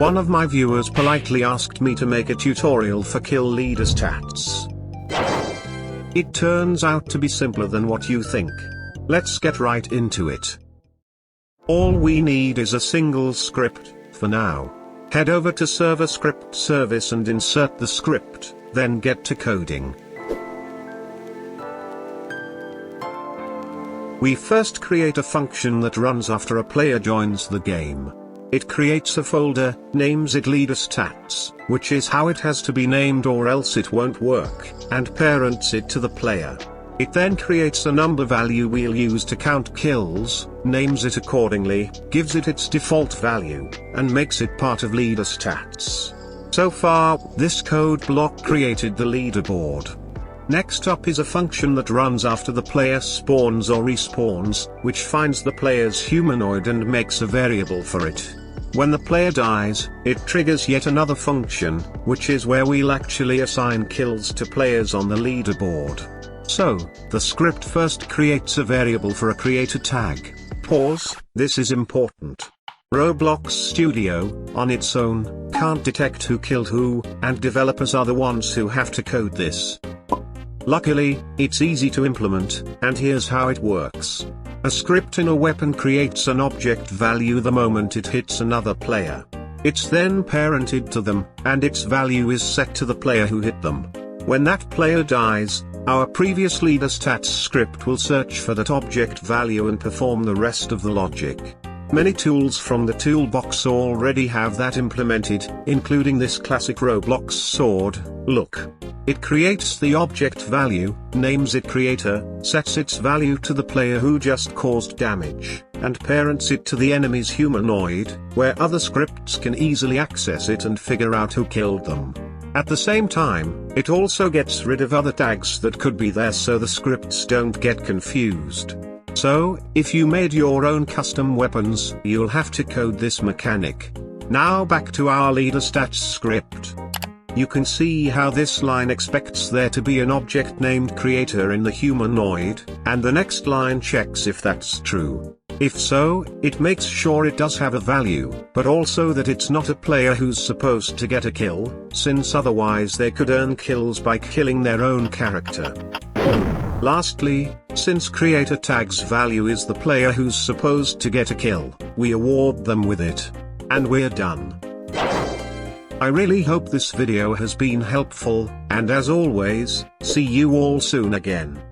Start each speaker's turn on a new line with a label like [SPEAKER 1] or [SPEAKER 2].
[SPEAKER 1] One of my viewers politely asked me to make a tutorial for kill Leaderstats. It turns out to be simpler than what you think. Let's get right into it. All we need is a single script, for now. Head over to Server Script Service and insert the script, then get to coding. We first create a function that runs after a player joins the game. It creates a folder, names it Leaderstats, which is how it has to be named or else it won't work, and parents it to the player. It then creates a number value we'll use to count kills, names it accordingly, gives it its default value, and makes it part of Leaderstats. So far, this code block created the leaderboard. Next up is a function that runs after the player spawns or respawns, which finds the player's humanoid and makes a variable for it. When the player dies, it triggers yet another function, which is where we'll actually assign kills to players on the leaderboard. So, the script first creates a variable for a creator tag. Pause, this is important. Roblox Studio, on its own, can't detect who killed who, and developers are the ones who have to code this. Luckily, it's easy to implement, and here's how it works. A script in a weapon creates an object value the moment it hits another player. It's then parented to them, and its value is set to the player who hit them. When that player dies, our previous Leaderstats script will search for that object value and perform the rest of the logic. Many tools from the toolbox already have that implemented, including this classic Roblox sword. Look. It creates the object value, names it creator, sets its value to the player who just caused damage, and parents it to the enemy's humanoid, where other scripts can easily access it and figure out who killed them. At the same time, it also gets rid of other tags that could be there so the scripts don't get confused. So, if you made your own custom weapons, you'll have to code this mechanic. Now back to our Leaderstats script. You can see how this line expects there to be an object named creator in the humanoid, and the next line checks if that's true. If so, it makes sure it does have a value, but also that it's not a player who's supposed to get a kill, since otherwise they could earn kills by killing their own character. Lastly, since creator tag's value is the player who's supposed to get a kill, we award them with it. And we're done. I really hope this video has been helpful, and as always, see you all soon again.